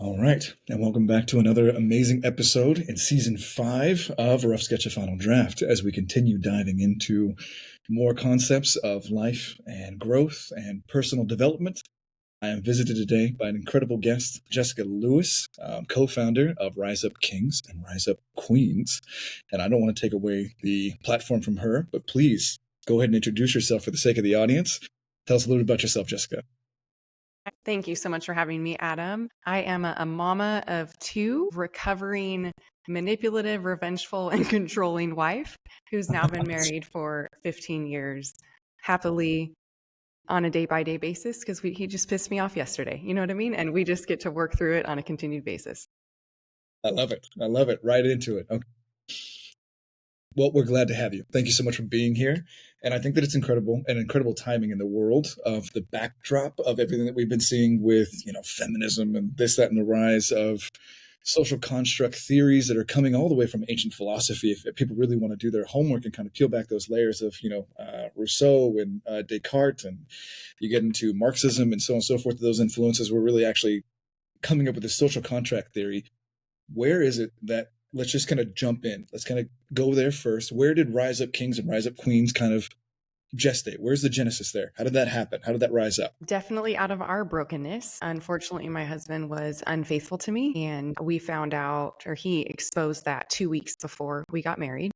All right, and welcome back to another amazing episode in season 5 of A Rough Sketch of Final Draft as we continue diving into more concepts of life and growth and personal development. I am visited today by an incredible guest, Jessica Lewis, co-founder of Rise Up Kings and Rise Up Queens. And I don't want to take away the platform from her, but please go ahead and introduce yourself for the sake of the audience. Tell us a little bit about yourself, Jessica. Thank you so much for having me, Adam. I am a mama of 2, recovering manipulative, revengeful, and controlling wife who's now been married for 15 years, happily on a day-by-day basis because he just pissed me off yesterday. You know what I mean? And we just get to work through it on a continued basis. I love it. I love it. Right into it. Okay. Well, we're glad to have you. Thank you so much for being here. And I think that it's incredible timing in the world of the backdrop of everything that we've been seeing with, feminism and this, that, and the rise of social construct theories that are coming all the way from ancient philosophy. If people really want to do their homework and kind of peel back those layers of, Rousseau and Descartes, and you get into Marxism and so on and so forth, those influences were really actually coming up with this social contract theory. Where is it that let's just kind of jump in. Let's kind of go there first. Where did Rise Up Kings and Rise Up Queens kind of gestate? Where's the genesis there? How did that happen? How did that rise up? Definitely out of our brokenness. Unfortunately, my husband was unfaithful to me, and we found out, or he exposed that 2 weeks before we got married.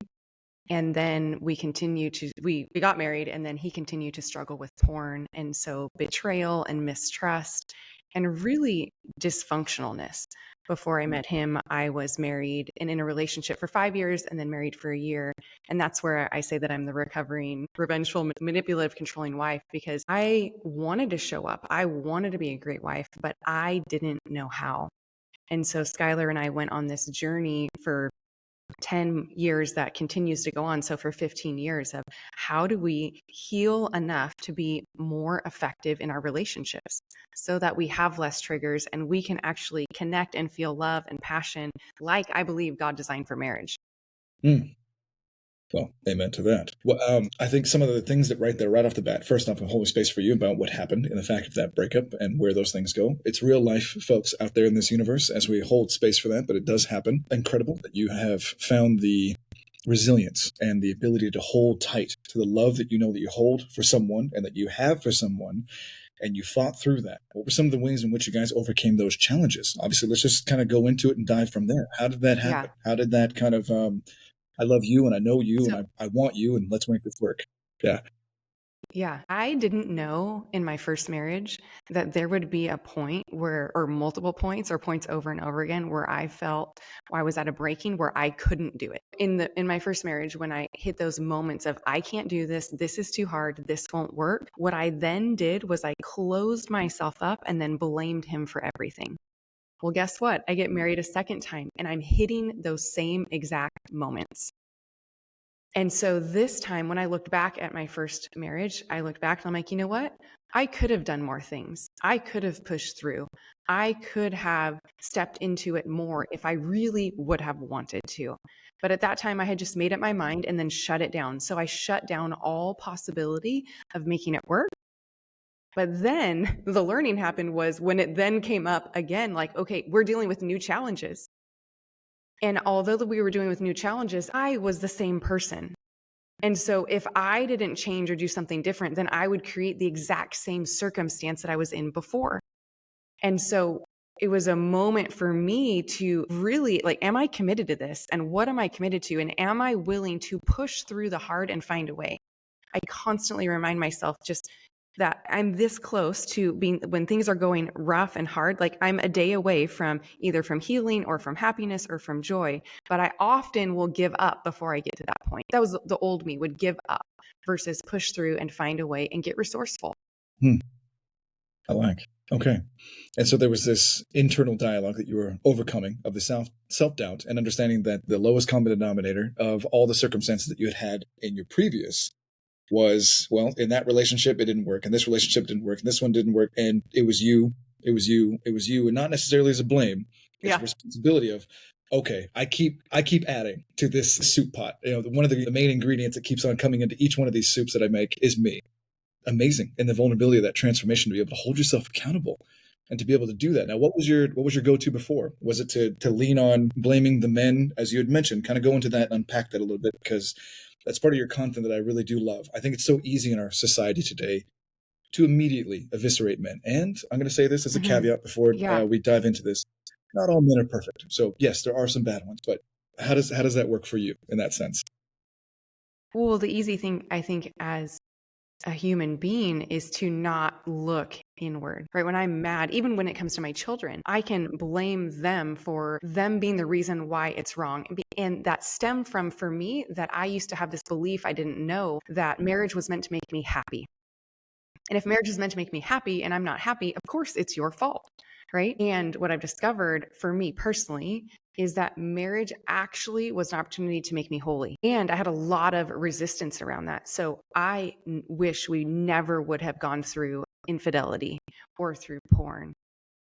And then we got married, and then he continued to struggle with porn. And so betrayal and mistrust and really dysfunctionalness. Before I met him, I was married and in a relationship for 5 years and then married for a year. And that's where I say that I'm the recovering, revengeful, manipulative, controlling wife, because I wanted to show up. I wanted to be a great wife, but I didn't know how. And so Skylar and I went on this journey for 10 years that continues to go on. So for 15 years of how do we heal enough to be more effective in our relationships so that we have less triggers and we can actually connect and feel love and passion like I believe God designed for marriage. Well, amen to that. Well, I think some of the things that right off the bat, first off, I'm holding space for you about what happened in the fact of that breakup and where those things go. It's real life, folks, out there in this universe as we hold space for that, but it does happen. Incredible that you have found the resilience and the ability to hold tight to the love that you know that you hold for someone and that you have for someone, and you fought through that. What were some of the ways in which you guys overcame those challenges? Obviously, let's just kind of go into it and dive from there. How did that happen? How did that kind of I love you and I know you and I want you and let's make this work. Yeah. Yeah. I didn't know in my first marriage that there would be a point where, or multiple points or points over and over again, where I felt I was at a breaking where I couldn't do it. In my first marriage, when I hit those moments of, I can't do this, this is too hard, this won't work. What I then did was I closed myself up and then blamed him for everything. Well, guess what? I get married a second time and I'm hitting those same exact moments. And so this time when I looked back at my first marriage, I looked back and I'm like, you know what? I could have done more things. I could have pushed through. I could have stepped into it more if I really would have wanted to. But at that time, I had just made up my mind and then shut it down. So I shut down all possibility of making it work. But then the learning happened was when it then came up again, like, okay, we're dealing with new challenges. And although we were dealing with new challenges, I was the same person. And so if I didn't change or do something different, then I would create the exact same circumstance that I was in before. And so it was a moment for me to really am I committed to this? And what am I committed to? And am I willing to push through the hard and find a way? I constantly remind myself just that I'm this close to being, when things are going rough and hard, like I'm a day away from either from healing or from happiness or from joy, but I often will give up before I get to that point. That was the old me, would give up versus push through and find a way and get resourceful. I like. Okay. And so there was this internal dialogue that you were overcoming of the self-doubt and understanding that the lowest common denominator of all the circumstances that you had in your previous was, well, in that relationship, it didn't work. And this relationship didn't work. And this one didn't work. And it was you. And not necessarily as a blame. It's a responsibility of, okay, I keep adding to this soup pot. One of the main ingredients that keeps on coming into each one of these soups that I make is me. Amazing. And the vulnerability of that transformation to be able to hold yourself accountable and to be able to do that. Now, what was your go-to before? Was it to lean on blaming the men, as you had mentioned? Kind of go into that and unpack that a little bit, because that's part of your content that I really do love. I think it's so easy in our society today to immediately eviscerate men. And I'm going to say this as a Hmm. caveat before Yeah. we dive into this: not all men are perfect. So yes, there are some bad ones, but how does that work for you in that sense? Well, the easy thing I think as a human being is to not look inward, right? When I'm mad, even when it comes to my children, I can blame them for them being the reason why it's wrong. And that stemmed from, for me, that I used to have this belief I didn't know that marriage was meant to make me happy. And if marriage is meant to make me happy and I'm not happy, of course it's your fault, right? And what I've discovered for me personally is that marriage actually was an opportunity to make me holy. And I had a lot of resistance around that. So I wish we never would have gone through infidelity or through porn.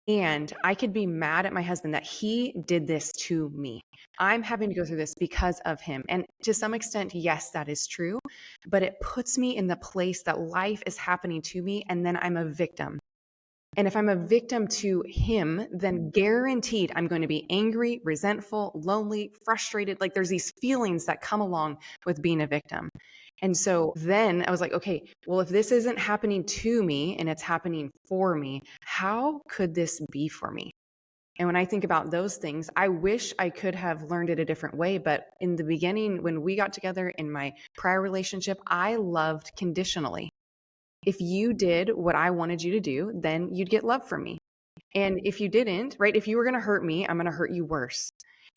And I could be mad at my husband that he did this to me. I'm having to go through this because of him. And to some extent, yes, that is true. But it puts me in the place that life is happening to me, and then I'm a victim. And if I'm a victim to him, then guaranteed I'm going to be angry, resentful, lonely, frustrated. Like there's these feelings that come along with being a victim. And so then I was like, okay, well, if this isn't happening to me and it's happening for me, how could this be for me? And when I think about those things, I wish I could have learned it a different way. But in the beginning, when we got together in my prior relationship, I loved conditionally. If you did what I wanted you to do, then you'd get love from me. And if you didn't, right, if you were going to hurt me, I'm going to hurt you worse.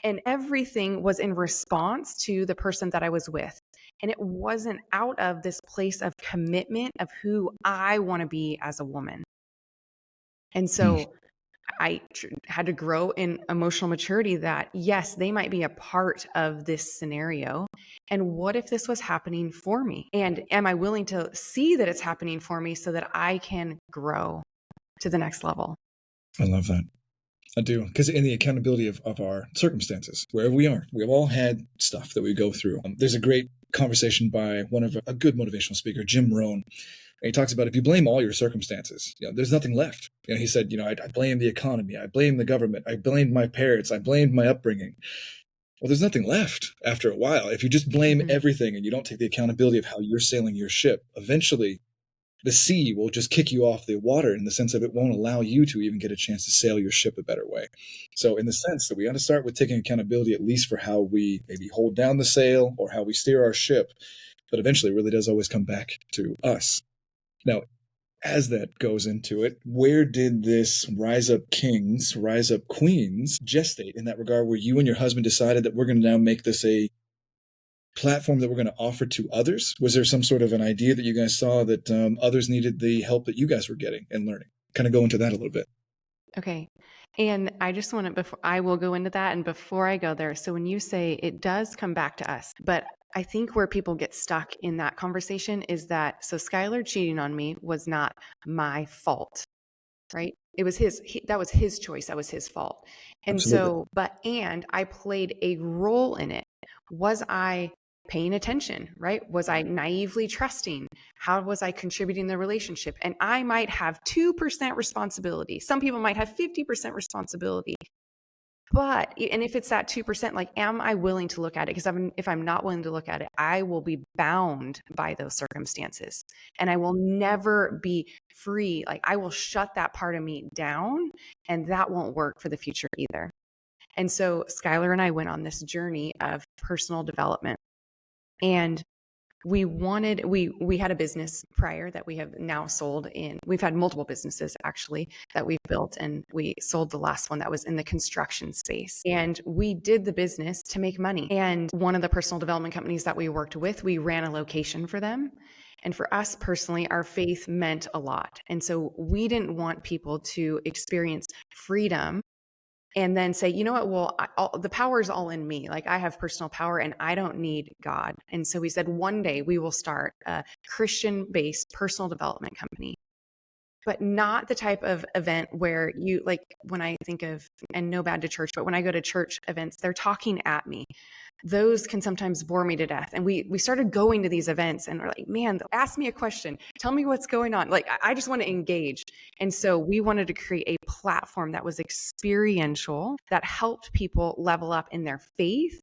And everything was in response to the person that I was with. And it wasn't out of this place of commitment of who I want to be as a woman. And Hmm, so had to grow in emotional maturity that, yes, they might be a part of this scenario. And what if this was happening for me? And am I willing to see that it's happening for me so that I can grow to the next level? I love that. I do, because in the accountability of our circumstances, wherever we are, we've all had stuff that we go through. There's a great conversation by one of a good motivational speaker, Jim Rohn. And he talks about, if you blame all your circumstances, there's nothing left. He said, I blame the economy, I blame the government, I blamed my parents, I blamed my upbringing. Well, there's nothing left after a while. If you just blame Hmm. everything and you don't take the accountability of how you're sailing your ship, eventually the sea will just kick you off the water, in the sense of it won't allow you to even get a chance to sail your ship a better way. So, in the sense that we got to start with taking accountability, at least for how we maybe hold down the sail or how we steer our ship, but eventually it really does always come back to us. Now, as that goes into it, where did this rise up kings, rise up queens gestate in that regard, where you and your husband decided that we're going to now make this a platform that we're going to offer to others? Was there some sort of an idea that you guys saw that others needed the help that you guys were getting and learning? Kind of go into that a little bit. Okay. And I just want to, before I will go into that, and before I go there, so when you say it does come back to us, but I think where people get stuck in that conversation is that, so Skylar cheating on me was not my fault, right? It was that was his choice. That was his fault. And Absolutely. so, and I played a role in it. Was I paying attention, right? Was I naively trusting? How was I contributing to the relationship? And I might have 2% responsibility. Some people might have 50% responsibility. But, and if it's that 2%, like, am I willing to look at it? Because if I'm not willing to look at it, I will be bound by those circumstances and I will never be free. Like, I will shut that part of me down, and that won't work for the future either. And so Skylar and I went on this journey of personal development. And we had a business prior that we have now sold in. We've had multiple businesses actually that we've built, and we sold the last one that was in the construction space. And we did the business to make money. And one of the personal development companies that we worked with, we ran a location for them. And for us personally, our faith meant a lot. And so we didn't want people to experience freedom and then say, you know what, well, the power is all in me. Like, I have personal power and I don't need God. And so we said, one day we will start a Christian-based personal development company, but not the type of event where you, like, when I think of, and no bad to church, but when I go to church events, they're talking at me. those can sometimes bore me to death. And we started going to these events and we're like, man, ask me a question. Tell me what's going on. Like, I just want to engage. And so we wanted to create a platform that was experiential, that helped people level up in their faith,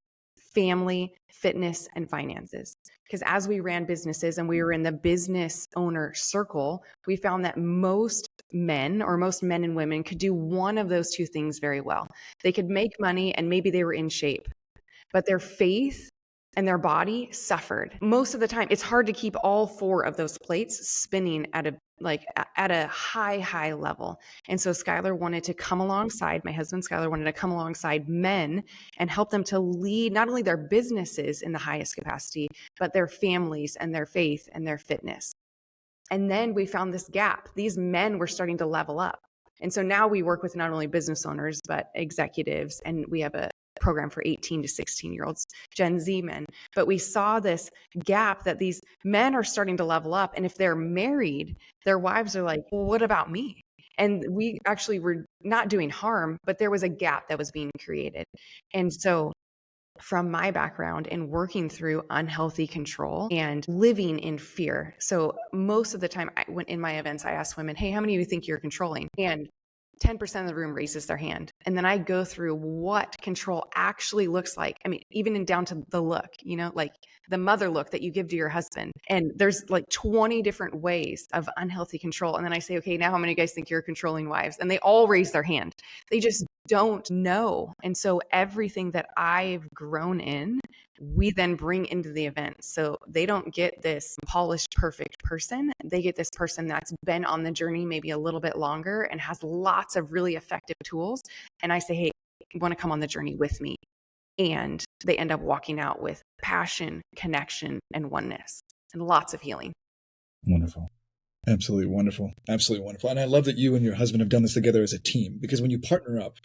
family, fitness, and finances. Because as we ran businesses and we were in the business owner circle, we found that most men and women could do one of those two things very well. They could make money and maybe they were in shape, but their faith and their body suffered. Most of the time, it's hard to keep all four of those plates spinning at a high level. And so Skylar wanted to come alongside, my husband Skylar wanted to come alongside men and help them to lead not only their businesses in the highest capacity, but their families and their faith and their fitness. And then we found this gap. These men were starting to level up. And so now we work with not only business owners, but executives. And we have a program for 18 to 16-year-olds, Gen Z men. But we saw this gap that these men are starting to level up. And if they're married, their wives are like, well, what about me? And we actually were not doing harm, but there was a gap that was being created. And so from my background in working through unhealthy control and living in fear. So most of the time when in my events, I ask women, hey, how many of you think you're controlling? And 10% of the room raises their hand. And then I go through what control actually looks like. I mean, even down to the look, like the mother look that you give to your husband. And there's like 20 different ways of unhealthy control. And then I say, okay, now how many of you guys think you're controlling wives? And they all raise their hand. They just don't know. And so everything that I've grown in, we then bring into the event. So they don't get this polished, perfect person. They get this person that's been on the journey maybe a little bit longer and has lots of really effective tools. And I say, hey, you want to come on the journey with me? And they end up walking out with passion, connection, and oneness, and lots of healing. Wonderful. Absolutely wonderful. Absolutely wonderful. And I love that you and your husband have done this together as a team, because when you partner up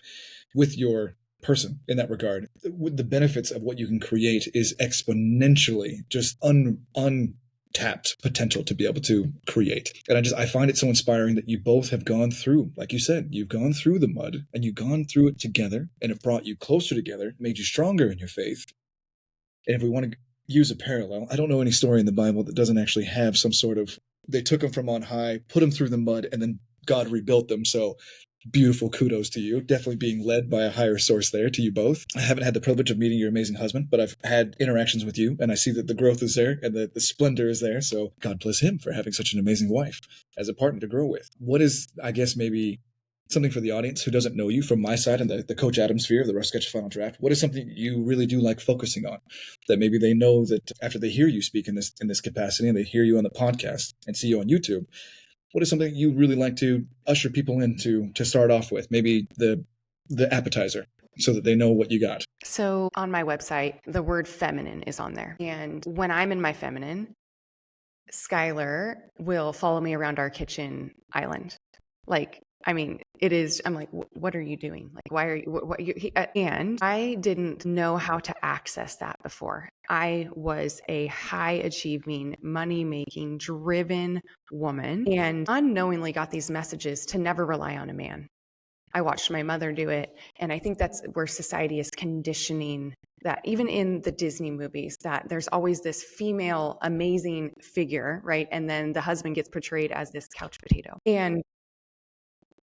with your person in that regard, the benefits of what you can create is exponentially just untapped potential to be able to create. And I find it so inspiring that you both have gone through, like you said, you've gone through the mud and you've gone through it together, and it brought you closer together, made you stronger in your faith. And if we want to use a parallel, I don't know any story in the Bible that doesn't actually have some sort of, they took them from on high, put them through the mud, and then God rebuilt them. So beautiful, kudos to you. Definitely being led by a higher source there, to you both. I haven't had the privilege of meeting your amazing husband, but I've had interactions with you, and I see that the growth is there and the splendor is there. So God bless him for having such an amazing wife as a partner to grow with. What is, I guess, maybe something for the audience who doesn't know you from my side and the Coach Adam sphere of the Rough Sketch Final Draft? What is something you really do like focusing on, that maybe they know that after they hear you speak in this capacity and they hear you on the podcast and see you on YouTube, what is something you really like to usher people into to start off with? Maybe the appetizer, so that they know what you got. So on my website, the word feminine is on there. And when I'm in my feminine, Skylar will follow me around our kitchen island. Like, I mean, it is, I'm like, what are you doing? Like, why are you, what you, and I didn't know how to access that before. I was a high achieving, money making, driven woman, and unknowingly got these messages to never rely on a man. I watched my mother do it. And I think that's where society is conditioning that, even in the Disney movies, that there's always this female amazing figure, right? And then the husband gets portrayed as this couch potato. And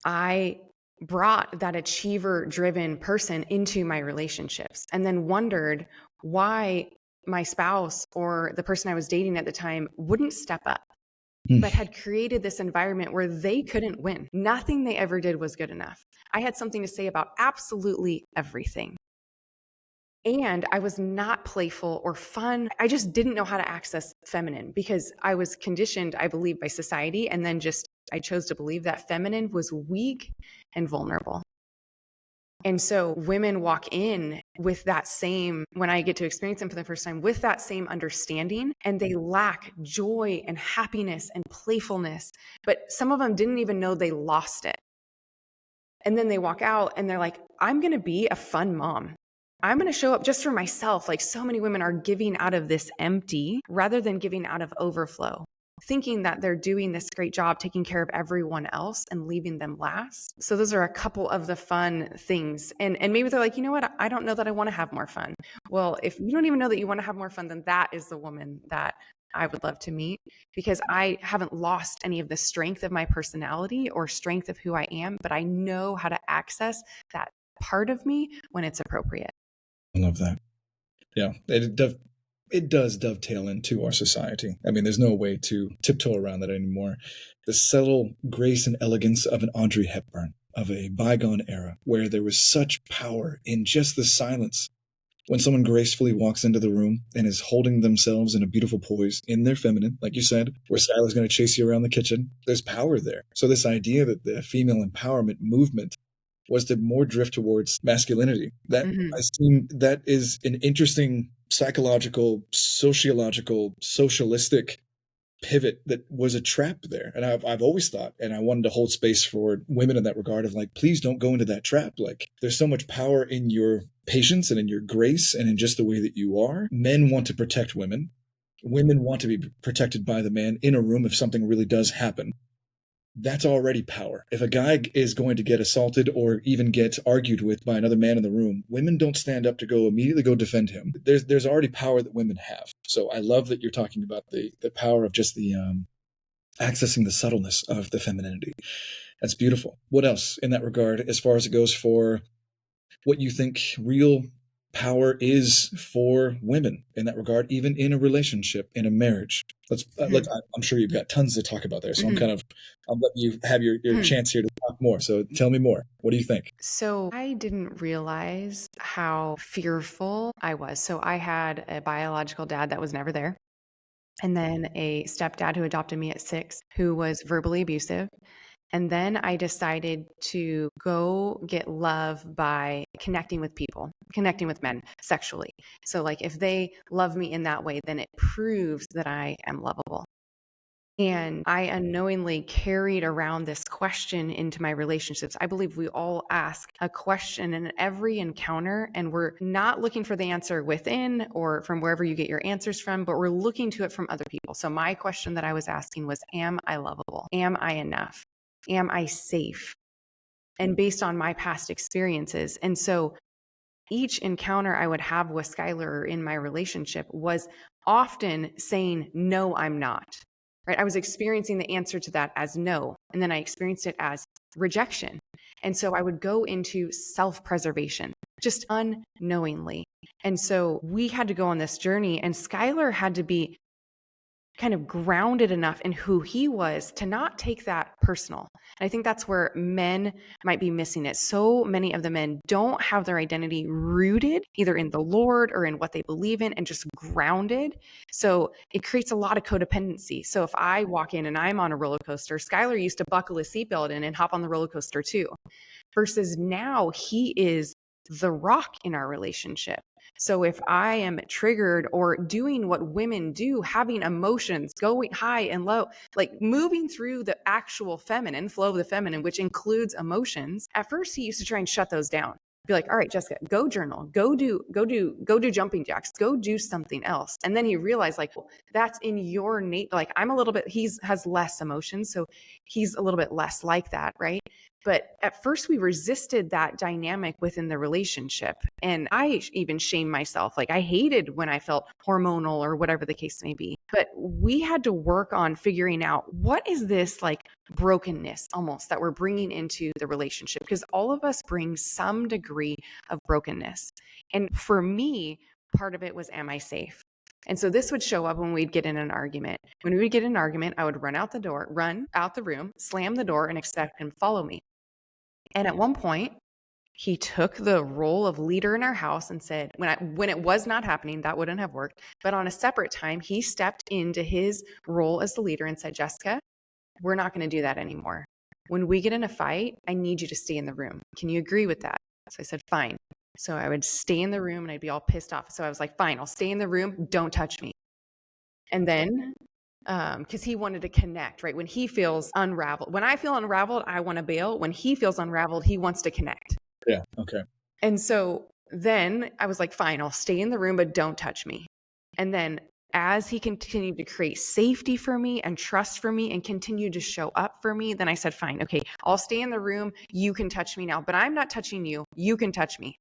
I brought that achiever driven person into my relationships, and then wondered why my spouse or the person I was dating at the time wouldn't step up, but had created this environment where they couldn't win. Nothing they ever did was good enough. I had something to say about absolutely everything. And I was not playful or fun. I just didn't know how to access feminine, because I was conditioned, I believe, by society. And then I chose to believe that feminine was weak and vulnerable. And so women walk in with that same, when I get to experience them for the first time, with that same understanding, and they lack joy and happiness and playfulness. But some of them didn't even know they lost it. And then they walk out and they're like, I'm going to be a fun mom. I'm going to show up just for myself. Like, so many women are giving out of this empty rather than giving out of overflow. thinking that they're doing this great job taking care of everyone else and leaving them last. So those are a couple of the fun things. And maybe they're like, you know what? I don't know that I want to have more fun. Well, if you don't even know that you want to have more fun, then that is the woman that I would love to meet, because I haven't lost any of the strength of my personality or strength of who I am, but I know how to access that part of me when it's appropriate. I love that. Yeah, it does dovetail into our society. I mean, there's no way to tiptoe around that anymore. The subtle grace and elegance of an Audrey Hepburn, of a bygone era, where there was such power in just the silence. When someone gracefully walks into the room and is holding themselves in a beautiful poise in their feminine, like you said, where Skylar's going to chase you around the kitchen, there's power there. So this idea that the female empowerment movement was to more drift towards masculinity. That is an interesting psychological, sociological, socialistic pivot that was a trap there. And I've always thought, and I wanted to hold space for women in that regard of like, please don't go into that trap. Like, there's so much power in your patience and in your grace and in just the way that you are. Men want to protect women. Women want to be protected by the man in a room if something really does happen. That's already power. If a guy is going to get assaulted or even get argued with by another man in the room, women don't stand up to immediately go defend him. There's already power that women have. So I love that you're talking about the power of just the accessing the subtleness of the femininity. That's beautiful. What else in that regard, as far as it goes for what you think real power is for women in that regard, even in a relationship, in a marriage? I'm sure you've got tons to talk about there. So I'm letting you have your chance here to talk more. So tell me more. What do you think? So I didn't realize how fearful I was. So I had a biological dad that was never there, and then a stepdad who adopted me at 6, who was verbally abusive. And then I decided to go get love by connecting with people, connecting with men sexually. So, like, if they love me in that way, then it proves that I am lovable. And I unknowingly carried around this question into my relationships. I believe we all ask a question in every encounter, and we're not looking for the answer within or from wherever you get your answers from, but we're looking to it from other people. So my question that I was asking was, am I lovable? Am I enough? Am I safe? And based on my past experiences. And so each encounter I would have with Skylar in my relationship was often saying, no, I'm not. Right? I was experiencing the answer to that as no. And then I experienced it as rejection. And so I would go into self-preservation just unknowingly. And so we had to go on this journey, and Skylar had to be kind of grounded enough in who he was to not take that personal. And I think that's where men might be missing it. So many of the men don't have their identity rooted either in the Lord or in what they believe in, and just grounded. So it creates a lot of codependency. So if I walk in and I'm on a roller coaster, Skylar used to buckle his seatbelt in and hop on the roller coaster too, versus now he is the rock in our relationship. So if I am triggered or doing what women do, having emotions, going high and low, like moving through the actual feminine flow of the feminine, which includes emotions, at first he used to try and shut those down. Be like, all right, Jessica, go journal, go do jumping jacks, go do something else. And then he realized, like, well, that's in your nature. Like, I'm a little bit, has less emotions, so he's a little bit less like that, right? But at first we resisted that dynamic within the relationship. And I even shamed myself. Like, I hated when I felt hormonal or whatever the case may be. But we had to work on figuring out, what is this like brokenness almost that we're bringing into the relationship? Because all of us bring some degree of brokenness. And for me, part of it was, am I safe? And so this would show up when we'd get in an argument. When we would get in an argument, I would run out the room, slam the door, and expect him to follow me. And at one point, he took the role of leader in our house and said, when it was not happening, that wouldn't have worked. But on a separate time, he stepped into his role as the leader and said, Jessica, we're not going to do that anymore. When we get in a fight, I need you to stay in the room. Can you agree with that? So I said, fine. So I would stay in the room and I'd be all pissed off. So I was like, fine, I'll stay in the room. Don't touch me. And then because he wanted to connect, right? When he feels unraveled, when I feel unraveled, I want to bail. When he feels unraveled, he wants to connect. Yeah. Okay. And so then I was like, fine, I'll stay in the room, but don't touch me. And then as he continued to create safety for me and trust for me and continue to show up for me, then I said, fine, okay, I'll stay in the room. You can touch me now, but I'm not touching you. You can touch me.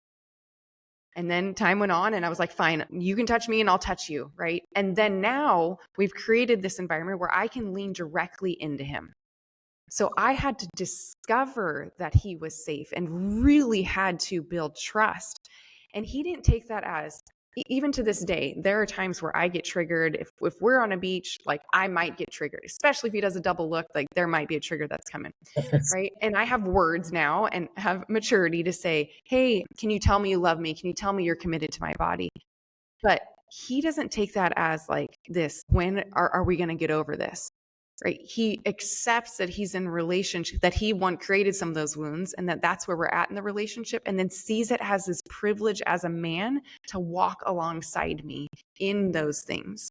And then time went on and I was like, fine, you can touch me and I'll touch you. Right. And then now we've created this environment where I can lean directly into him. So I had to discover that he was safe and really had to build trust. And he didn't take that as, even to this day, there are times where I get triggered. If we're on a beach, like I might get triggered, especially if he does a double look, like there might be a trigger that's coming. Right. And I have words now and have maturity to say, hey, can you tell me you love me? Can you tell me you're committed to my body? But he doesn't take that as like this, when are we going to get over this? Right. He accepts that he's in a relationship, that he created some of those wounds and that that's where we're at in the relationship, and then sees it as his privilege as a man to walk alongside me in those things.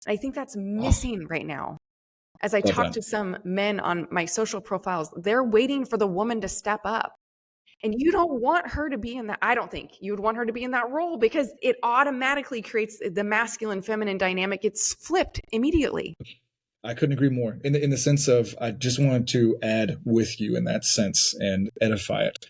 I think that's Oh, missing right now. As I love talk that. to some men on my social profiles, they're waiting for the woman to step up. And you don't want her to be in that. I don't think you would want her to be in that role, because it automatically creates the masculine feminine dynamic. It's flipped immediately. I couldn't agree more. In the sense of, I just wanted to add with you in that sense and edify it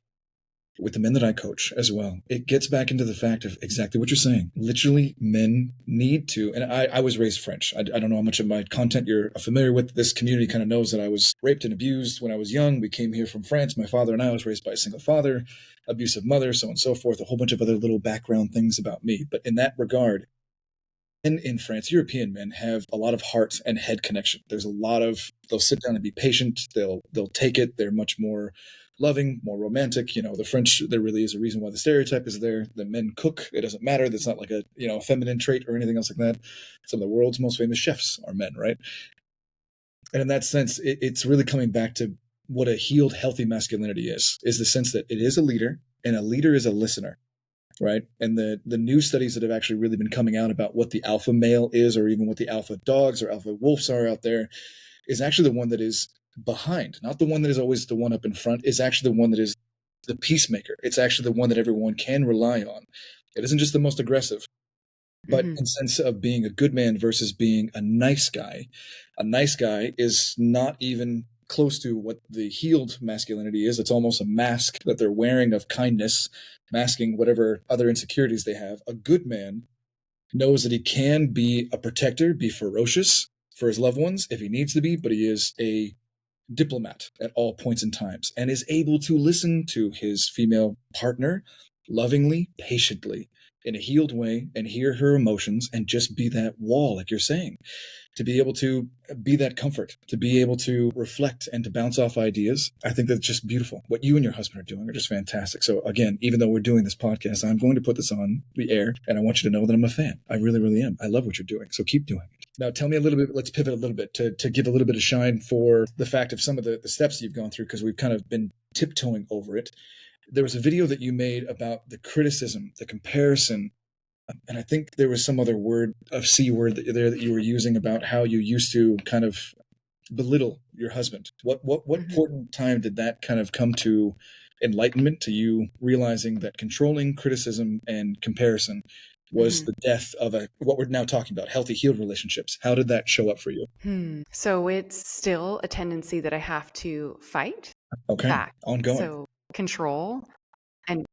with the men that I coach as well. It gets back into the fact of exactly what you're saying. Literally, men need to, and I was raised French. I don't know how much of my content you're familiar with. This community kind of knows that I was raped and abused when I was young. We came here from France. My father and I was raised by a single father, abusive mother, so on and so forth, a whole bunch of other little background things about me. But in that regard, men in France, European men have a lot of heart and head connection. There's a lot of, they'll sit down and be patient. They'll take it. They're much more loving, more romantic. You know, the French, there really is a reason why the stereotype is there. The men cook. It doesn't matter. That's not like a, a feminine trait or anything else like that. Some of the world's most famous chefs are men, right? And in that sense, it's really coming back to what a healed, healthy masculinity is the sense that it is a leader, and a leader is a listener, right? And the new studies that have actually really been coming out about what the alpha male is, or even what the alpha dogs or alpha wolves are out there, is actually the one that is behind, not the one that is always the one up in front, is actually the one that is the peacemaker. It's actually the one that everyone can rely on. It isn't just the most aggressive, but Mm-hmm. in sense of being a good man versus being a nice guy is not even close to what the healed masculinity is. It's almost a mask that they're wearing of kindness, masking whatever other insecurities they have. A good man knows that he can be a protector, be ferocious for his loved ones if he needs to be, but he is a diplomat at all points and times, and is able to listen to his female partner lovingly, patiently, in a healed way, and hear her emotions, and just be that wall, like you're saying, to be able to be that comfort, to be able to reflect and to bounce off ideas. I think that's just beautiful. What you and your husband are doing are just fantastic. So again, even though we're doing this podcast, I'm going to put this on the air, and I want you to know that I'm a fan. I really, really am. I love what you're doing. So keep doing it. Now, tell me a little bit. Let's pivot a little bit to give a little bit of shine for the fact of some of the steps you've gone through, because we've kind of been tiptoeing over it. There was a video that you made about the criticism, the comparison, and I think there was some other word, a C word that you were using, about how you used to kind of belittle your husband. What Mm-hmm. important time did that kind of come to enlightenment, to you realizing that controlling criticism and comparison was Mm-hmm. the death of a, what we're now talking about, healthy healed relationships? How did that show up for you? So it's still a tendency that I have to fight Okay, back. ongoing. So control and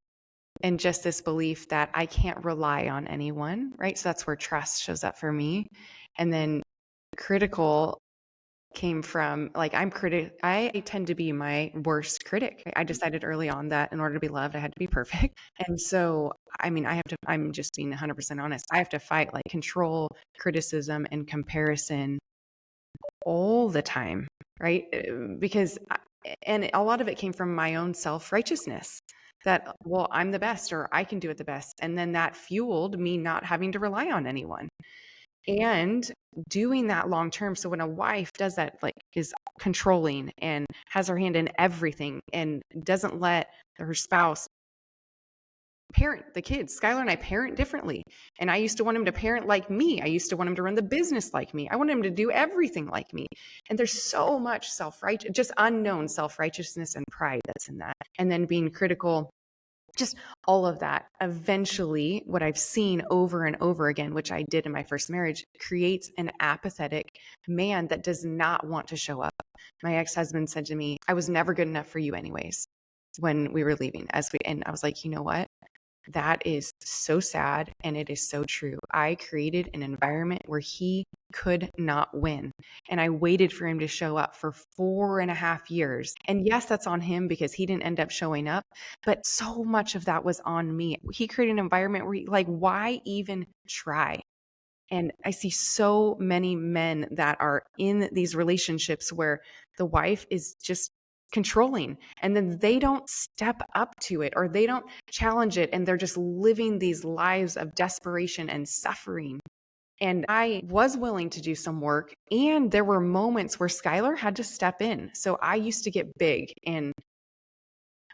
and just this belief that I can't rely on anyone, right? So that's where trust shows up for me. And then critical came from, like, I tend to be my worst critic. I decided early on that in order to be loved, I had to be perfect. And so, I mean, I'm just being 100% honest. I have to fight like control, criticism, and comparison all the time, right? Because, and a lot of it came from my own self righteousness, that, well, I'm the best or I can do it the best. And then that fueled me not having to rely on anyone and doing that long term. So when a wife does that, like is controlling and has her hand in everything and doesn't let her spouse parent the kids. Skylar and I parent differently. And I used to want him to parent like me. I used to want him to run the business like me. I want him to do everything like me. And there's so much just unknown self righteousness and pride that's in that. And then being critical just all of that. Eventually, what I've seen over and over again, which I did in my first marriage, creates an apathetic man that does not want to show up. My ex-husband said to me, I was never good enough for you anyways, when we were leaving, and I was like, you know what? That is so sad. And it is so true. I created an environment where he could not win. And I waited for him to show up for 4.5 years. And yes, that's on him because he didn't end up showing up. But so much of that was on me. He created an environment where, like, why even try? And I see so many men that are in these relationships where the wife is just controlling and then they don't step up to it or they don't challenge it. And they're just living these lives of desperation and suffering. And I was willing to do some work. And there were moments where Skylar had to step in. So I used to get big, and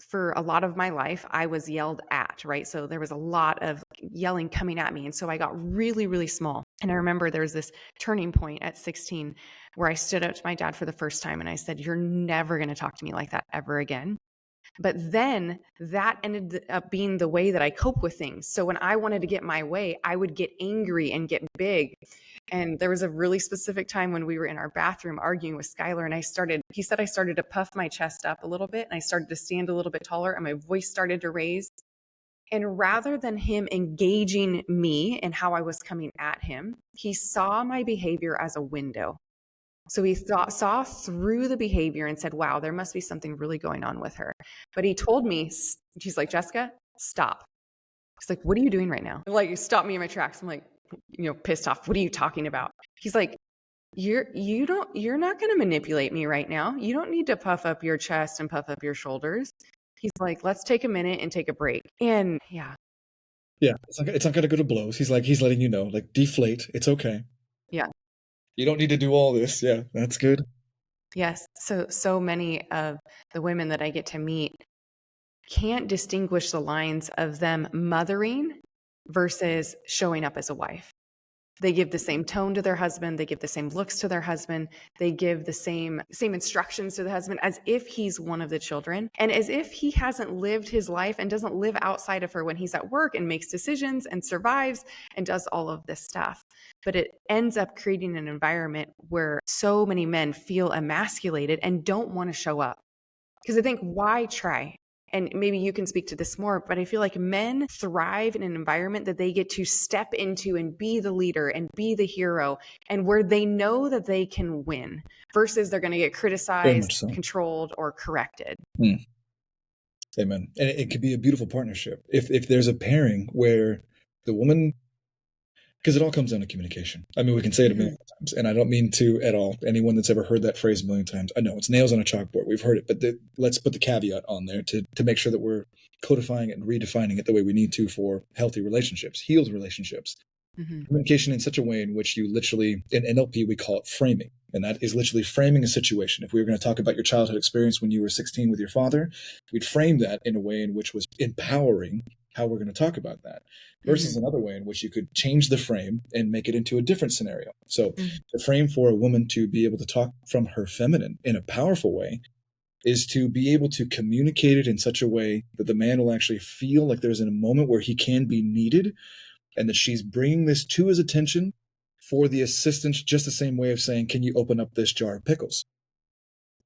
for a lot of my life, I was yelled at, right? So there was a lot of yelling coming at me. And so I got really, really small. And I remember there was this turning point at 16 where I stood up to my dad for the first time and I said, you're never going to talk to me like that ever again. But then that ended up being the way that I cope with things. So when I wanted to get my way, I would get angry and get big. And there was a really specific time when we were in our bathroom arguing with Skylar, and he said I started to puff my chest up a little bit and I started to stand a little bit taller and my voice started to raise. And rather than him engaging me and how I was coming at him, he saw my behavior as a window. So he saw through the behavior and said, wow, there must be something really going on with her. But he told me, he's like, Jessica, stop. He's like, what are you doing right now? Like, stop me in my tracks. I'm like, pissed off. What are you talking about? He's like, you're not going to manipulate me right now. You don't need to puff up your chest and puff up your shoulders. He's like, let's take a minute and take a break. And yeah. Yeah, it's not gonna go to blows. He's letting you know, like, deflate. It's okay. Yeah. You don't need to do all this. Yeah, that's good. Yes. So many of the women that I get to meet can't distinguish the lines of them mothering versus showing up as a wife. They give the same tone to their husband. They give the same looks to their husband. They give the same instructions to the husband as if he's one of the children and as if he hasn't lived his life and doesn't live outside of her when he's at work and makes decisions and survives and does all of this stuff. But it ends up creating an environment where so many men feel emasculated and don't want to show up. Because I think, why try? And maybe you can speak to this more, but I feel like men thrive in an environment that they get to step into and be the leader and be the hero, and where they know that they can win versus they're going to get Very criticized, much so. controlled, or corrected. Amen. And it could be a beautiful partnership if there's a pairing where the woman, because it all comes down to communication. I mean, we can say it a million times, and I don't mean to at all. Anyone that's ever heard that phrase a million times, I know it's nails on a chalkboard. We've heard it, but let's put the caveat on there to make sure that we're codifying it and redefining it the way we need to for healthy relationships, healed relationships. Mm-hmm. Communication in such a way in which you literally, in NLP, we call it framing. And that is literally framing a situation. If we were going to talk about your childhood experience when you were 16 with your father, we'd frame that in a way in which was empowering how we're going to talk about that, versus another way in which you could change the frame and make it into a different scenario. So the frame for a woman to be able to talk from her feminine in a powerful way is to be able to communicate it in such a way that the man will actually feel like there's a moment where he can be needed, and that she's bringing this to his attention for the assistance, just the same way of saying, can you open up this jar of pickles?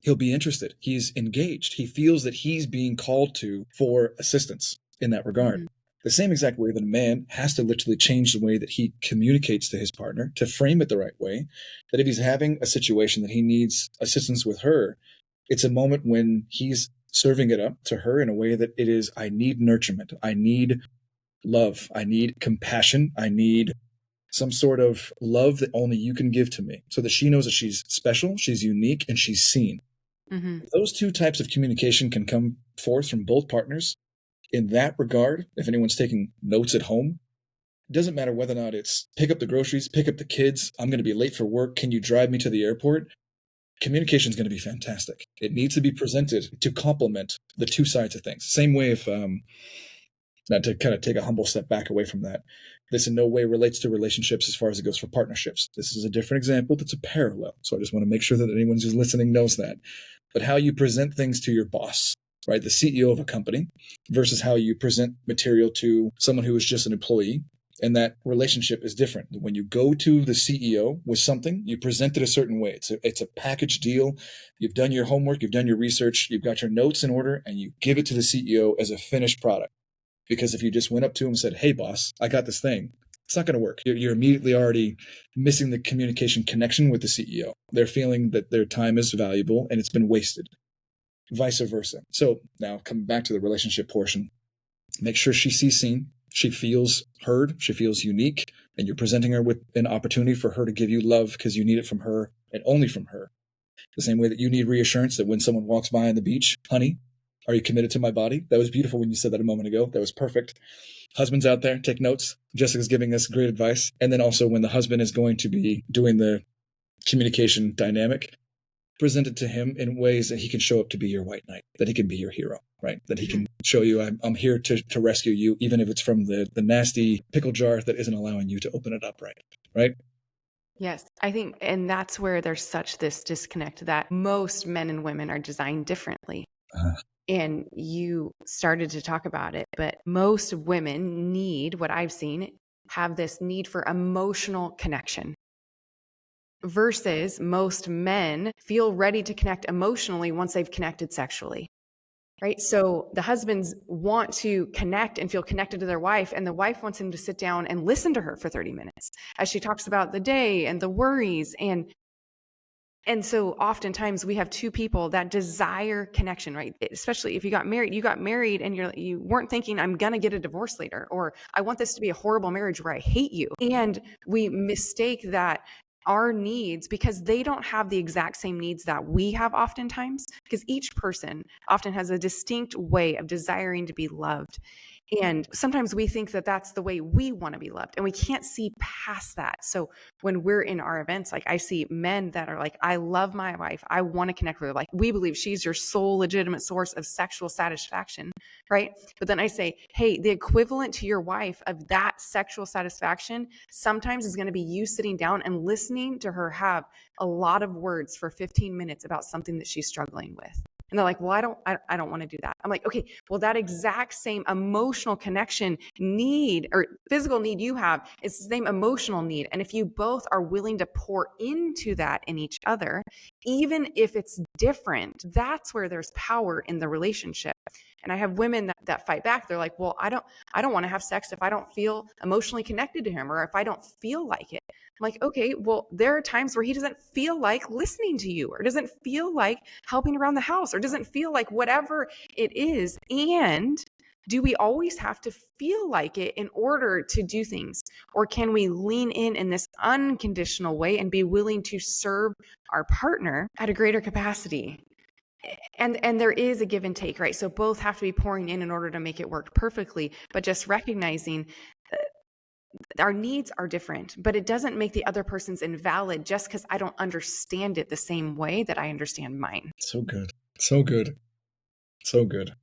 He'll be interested. He's engaged. He feels that he's being called to for assistance in that regard. The same exact way that a man has to literally change the way that he communicates to his partner to frame it the right way, that if he's having a situation that he needs assistance with her, it's a moment when he's serving it up to her in a way that it is, I need nurturement. I need love. I need compassion. I need some sort of love that only you can give to me, so that she knows that she's special, she's unique, and she's seen. Those two types of communication can come forth from both partners. In that regard, if anyone's taking notes at home, it doesn't matter whether or not it's pick up the groceries, pick up the kids, I'm going to be late for work, can you drive me to the airport? Communication is going to be fantastic. It needs to be presented to complement the two sides of things. Same way if not to kind of take a humble step back away from that, this in no way relates to relationships as far as it goes for partnerships. This is a different example that's a parallel. So I just want to make sure that anyone who's listening knows that. But how you present things to your boss, right? The CEO of a company versus how you present material to someone who is just an employee. And that relationship is different. When you go to the CEO with something, you present it a certain way. It's a package deal. You've done your homework, you've done your research, you've got your notes in order, and you give it to the CEO as a finished product. Because if you just went up to him and said, "Hey, boss, I got this thing," it's not going to work. You're immediately already missing the communication connection with the CEO. They're feeling that their time is valuable and it's been wasted, vice versa. So now coming back to the relationship portion, make sure she sees seen, she feels heard, she feels unique, and you're presenting her with an opportunity for her to give you love because you need it from her and only from her. The same way that you need reassurance that when someone walks by on the beach, "Honey, are you committed to my body?" That was beautiful when you said that a moment ago. That was perfect. Husbands out there, take notes. Jessica's giving us great advice. And then also when the husband is going to be doing the communication dynamic, present it to him in ways that he can show up to be your white knight, that he can be your hero, right? That he can show you, I'm here to rescue you, even if it's from the nasty pickle jar that isn't allowing you to open it up right? Yes, I think, and that's where there's such this disconnect that most men and women are designed differently. Uh, And you started to talk about it, but most women need, what I've seen, have this need for emotional connection versus most men feel ready to connect emotionally once they've connected sexually. Right. So the husbands want to connect and feel connected to their wife, and the wife wants him to sit down and listen to her for 30 minutes as she talks about the day and the worries. And so oftentimes we have two people that desire connection, right? Especially if you got married and you weren't thinking, "I'm going to get a divorce later," or "I want this to be a horrible marriage where I hate you." And we mistake that our needs, because they don't have the exact same needs that we have oftentimes, because each person often has a distinct way of desiring to be loved. And sometimes we think that that's the way we want to be loved, and we can't see past that. So when we're in our events, like I see men that are like, "I love my wife. I want to connect with her. Like, we believe she's your sole legitimate source of sexual satisfaction," right? But then I say, "Hey, the equivalent to your wife of that sexual satisfaction sometimes is going to be you sitting down and listening to her have a lot of words for 15 minutes about something that she's struggling with." And they're like, "Well, I don't want to do that." I'm like, "Okay, well, that exact same emotional connection need or physical need you have is the same emotional need. And if you both are willing to pour into that in each other, even if it's different, that's where there's power in the relationship." And I have women that fight back. They're like, "Well, I don't want to have sex if I don't feel emotionally connected to him, or if I don't feel like it." I'm like, "Okay, well, there are times where he doesn't feel like listening to you, or doesn't feel like helping around the house, or doesn't feel like whatever it is." And do we always have to feel like it in order to do things? Or can we lean in this unconditional way and be willing to serve our partner at a greater capacity? And there is a give and take, right? So both have to be pouring in order to make it work perfectly, but just recognizing our needs are different, but it doesn't make the other person's invalid just because I don't understand it the same way that I understand mine. so good. So good. So good.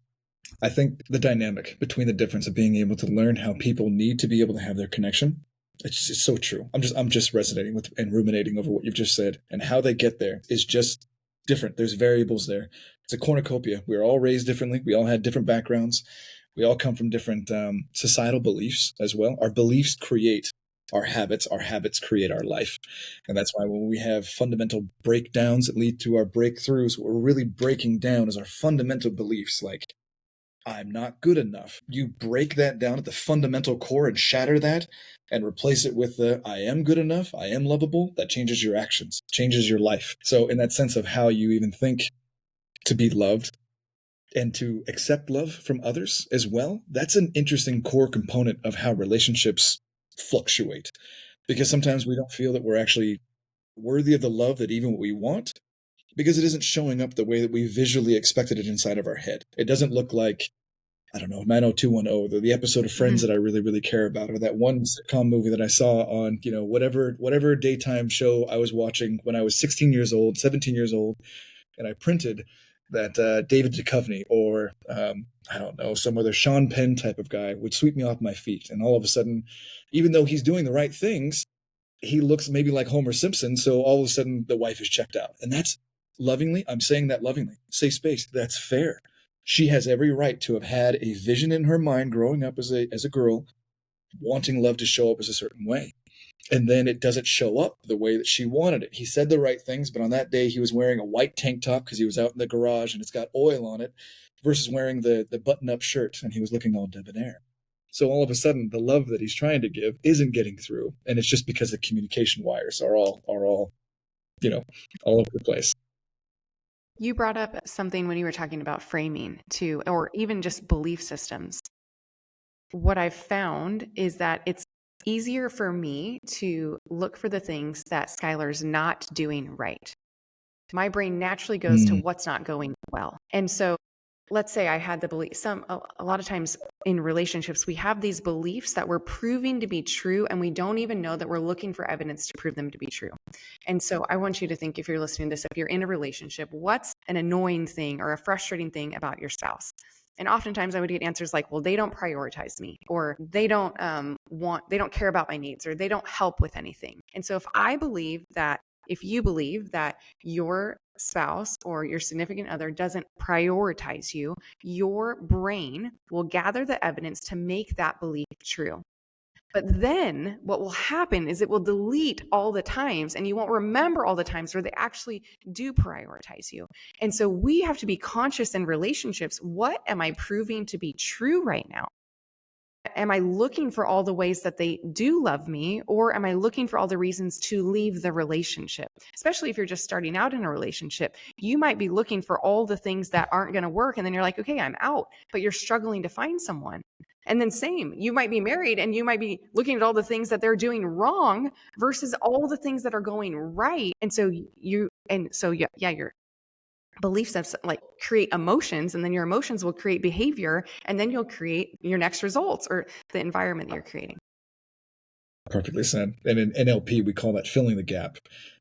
I think the dynamic between the difference of being able to learn how people need to be able to have their connection, it's so true. I'm just resonating with and ruminating over what you've just said, and how they get there is just different. There's variables there. It's a cornucopia. We were all raised differently. We all had different backgrounds. We all come from different societal beliefs as well. Our beliefs create our habits. Our habits create our life. And that's why when we have fundamental breakdowns that lead to our breakthroughs, what we're really breaking down is our fundamental beliefs, like "I'm not good enough." You break that down at the fundamental core and shatter that and replace it with the "I am good enough, I am lovable." That changes your actions, changes your life. So, in that sense of how you even think to be loved and to accept love from others as well, that's an interesting core component of how relationships fluctuate. Because sometimes we don't feel that we're actually worthy of the love that even we want, because it isn't showing up the way that we visually expected it inside of our head. It doesn't look like, I don't know, 90210, the episode of Friends that I really, really care about, or that one sitcom movie that I saw on, whatever daytime show I was watching when I was 16 years old, 17 years old, and I printed that David Duchovny or I don't know, some other Sean Penn type of guy would sweep me off my feet, and all of a sudden, even though he's doing the right things, he looks maybe like Homer Simpson. So all of a sudden, the wife is checked out, and that's lovingly. I'm saying that lovingly. Safe space. That's fair. She has every right to have had a vision in her mind growing up as a girl, wanting love to show up as a certain way. And then it doesn't show up the way that she wanted it. He said the right things, but on that day he was wearing a white tank top because he was out in the garage and it's got oil on it, versus wearing the button-up shirt and he was looking all debonair. So all of a sudden, the love that he's trying to give isn't getting through, and it's just because the communication wires are all all over the place. You brought up something when you were talking about framing too, or even just belief systems. What I've found is that it's easier for me to look for the things that Skylar's not doing right. My brain naturally goes to Mm, what's not going well. And so let's say I had the belief, a lot of times in relationships we have these beliefs that we're proving to be true and we don't even know that we're looking for evidence to prove them to be true. And so I want you to think, if you're listening to this, if you're in a relationship, what's an annoying thing or a frustrating thing about your spouse? And oftentimes I would get answers like, well, they don't prioritize me, or they don't they don't care about my needs, or they don't help with anything. And so if you believe that your spouse or your significant other doesn't prioritize you, your brain will gather the evidence to make that belief true. But then what will happen is it will delete all the times, and you won't remember all the times where they actually do prioritize you. And so we have to be conscious in relationships. What am I proving to be true right now? Am I looking for all the ways that they do love me, or am I looking for all the reasons to leave the relationship? Especially if you're just starting out in a relationship, you might be looking for all the things that aren't going to work. And then you're like, okay, I'm out, but you're struggling to find someone. And then same, you might be married and you might be looking at all the things that they're doing wrong versus all the things that are going right. And so your beliefs have like create emotions, and then your emotions will create behavior, and then you'll create your next results or the environment that you're creating. perfectly said. And in NLP, we call that filling the gap,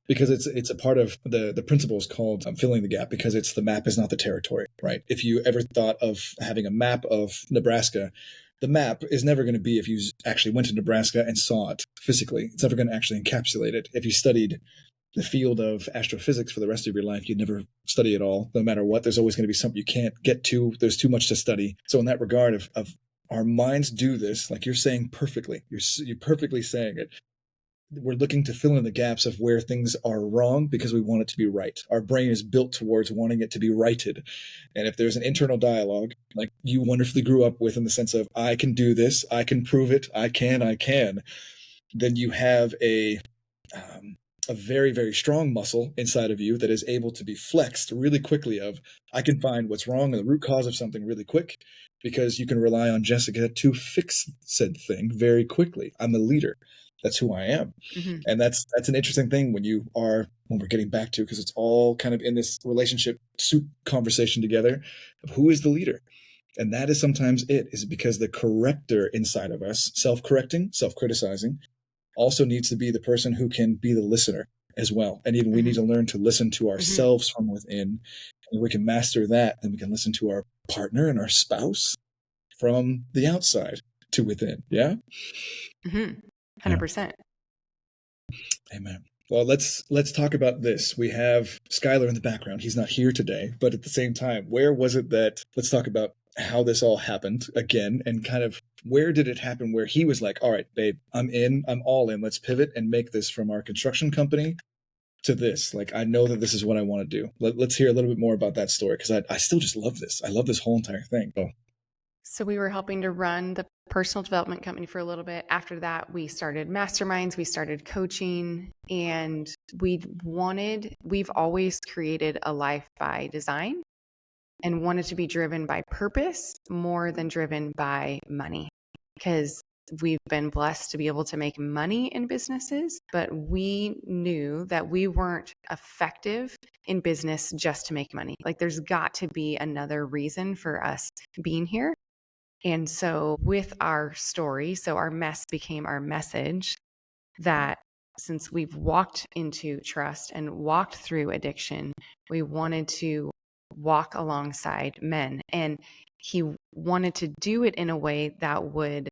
because it's a part of the principle is called filling the gap, because it's the map is not the territory, right? If you ever thought of having a map of Nebraska, the map is never going to be if you actually went to Nebraska and saw it physically. It's never going to actually encapsulate it. If you studied the field of astrophysics for the rest of your life, you'd never study it all. No matter what, there's always going to be something you can't get to. There's too much to study. So in that regard, of our minds do this, like you're saying perfectly. You're perfectly saying it. We're looking to fill in the gaps of where things are wrong because we want it to be right. Our brain is built towards wanting it to be righted. And if there's an internal dialogue, like you wonderfully grew up with, in the sense of, I can do this, I can prove it, I can, then you have um, a very, very strong muscle inside of you that is able to be flexed really quickly. Of, I can find what's wrong and the root cause of something really quick, because you can rely on Jessica to fix said thing very quickly. I'm the leader. That's who I am. Mm-hmm. And that's an interesting thing when we're getting back to, because it's all kind of in this relationship soup conversation together of who is the leader. And that is sometimes it is because the corrector inside of us, self-correcting, self-criticizing, also needs to be the person who can be the listener as well. And even we need Mm-hmm. to learn to listen to Mm-hmm. ourselves from within. And we can master that, then we can listen to our partner and our spouse from the outside to within. Yeah? Mm-hmm. Yeah. 100%. Amen. Well, let's talk about this. We have Skylar in the background. He's not here today, but at the same time, where was it that, let's talk about how this all happened again, and kind of where did it happen where he was like, all right, babe, I'm in, I'm all in. Let's pivot and make this from our construction company to this. Like, I know that this is what I want to do. Let's hear a little bit more about that story, because I still just love this. I love this whole entire thing. Oh, So we were helping to run the personal development company for a little bit. After that, we started masterminds, we started coaching, and we've always created a life by design and wanted to be driven by purpose more than driven by money, because we've been blessed to be able to make money in businesses, but we knew that we weren't effective in business just to make money. Like, there's got to be another reason for us being here. And so with our story, so our mess became our message, that since we've walked into trust and walked through addiction, we wanted to walk alongside men. And he wanted to do it in a way that would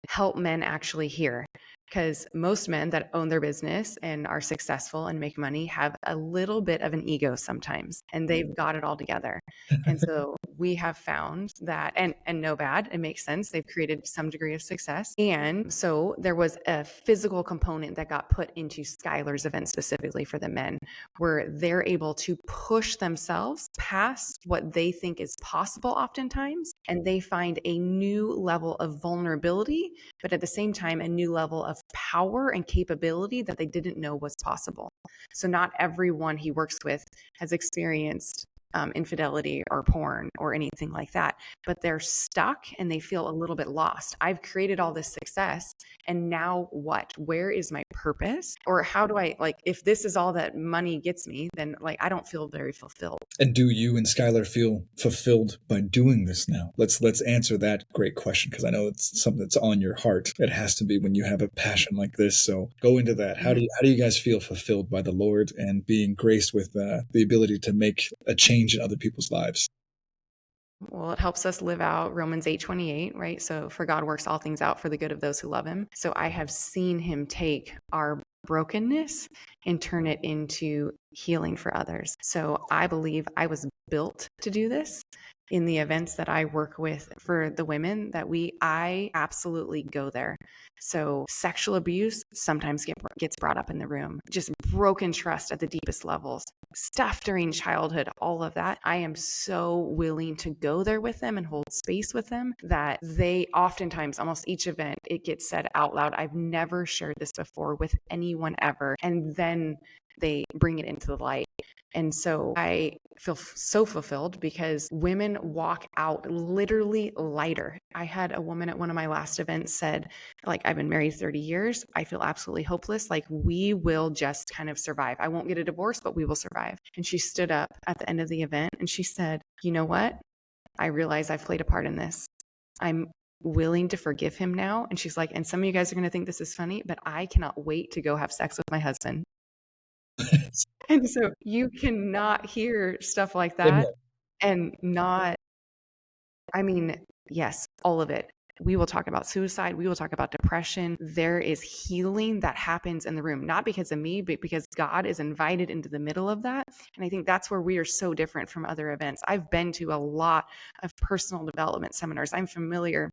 help men actually hear. Because most men that own their business and are successful and make money have a little bit of an ego sometimes, and they've got it all together. And so we have found that, and no bad, it makes sense. They've created some degree of success. And so there was a physical component that got put into Skylar's event specifically for the men, where they're able to push themselves past what they think is possible oftentimes, and they find a new level of vulnerability, but at the same time, a new level of power and capability that they didn't know was possible. So not everyone he works with has experienced infidelity or porn or anything like that, but they're stuck and they feel a little bit lost. I've created all this success, and now what? Where is my purpose? Or how do I, like, if this is all that money gets me, then like I don't feel very fulfilled. And do you and Skylar feel fulfilled by doing this now? Let's answer that great question, because I know it's something that's on your heart. It has to be when you have a passion like this. So go into that. How do you guys feel fulfilled by the Lord and being graced with the ability to make a change in other people's lives? Well, it helps us live out Romans 8:28, right? So for God works all things out for the good of those who love him. So I have seen him take our brokenness and turn it into healing for others. So I believe I was built to do this. In the events that I work with for the women that I absolutely go there. So sexual abuse sometimes gets brought up in the room, just broken trust at the deepest levels, stuff during childhood, all of that. I am so willing to go there with them and hold space with them that they oftentimes, almost each event, it gets said out loud. I've never shared this before with anyone ever. And then they bring it into the light. And so I feel so fulfilled because women walk out literally lighter. I had a woman at one of my last events said, like, I've been married 30 years. I feel absolutely hopeless. Like, we will just kind of survive. I won't get a divorce, but we will survive. And she stood up at the end of the event and she said, you know what? I realize I've played a part in this. I'm willing to forgive him now. And she's like, and some of you guys are going to think this is funny, but I cannot wait to go have sex with my husband. And so you cannot hear stuff like that and not, I mean, yes, all of it. We will talk about suicide. We will talk about depression. There is healing that happens in the room, not because of me, but because God is invited into the middle of that. And I think that's where we are so different from other events. I've been to a lot of personal development seminars. I'm familiar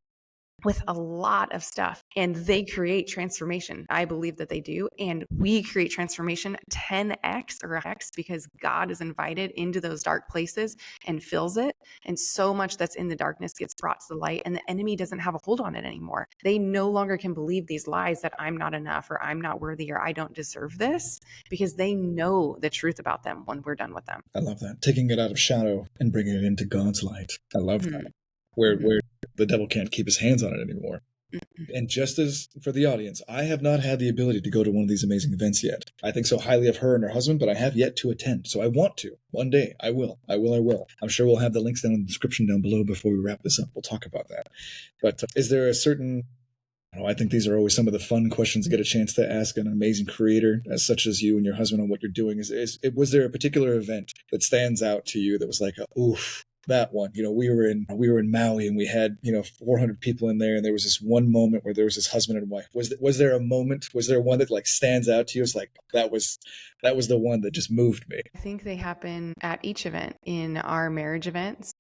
with a lot of stuff, and they create transformation. I believe that they do. And we create transformation 10x or x because God is invited into those dark places and fills it. And so much that's in the darkness gets brought to the light, and the enemy doesn't have a hold on it anymore. They no longer can believe these lies that I'm not enough or I'm not worthy or I don't deserve this, because they know the truth about them when we're done with them. I love that. Taking it out of shadow and bringing it into God's light. I love that. Mm-hmm. Where the devil can't keep his hands on it anymore. And just as for the audience, I have not had the ability to go to one of these amazing events yet. I think so highly of her and her husband, but I have yet to attend. So I want to. One day, I will. I'm sure we'll have the links down in the description down below before we wrap this up. We'll talk about that. But is there a certain... I think these are always some of the fun questions to get a chance to ask an amazing creator as such as you and your husband on what you're doing. Was there a particular event that stands out to you that was like, oof, that one? We were in Maui and we had 400 people in there, and there was this one moment where there was this husband and wife. Was there a moment? Was there one that like stands out to you? It's like that was the one that just moved me. I think they happen at each event. In our marriage events,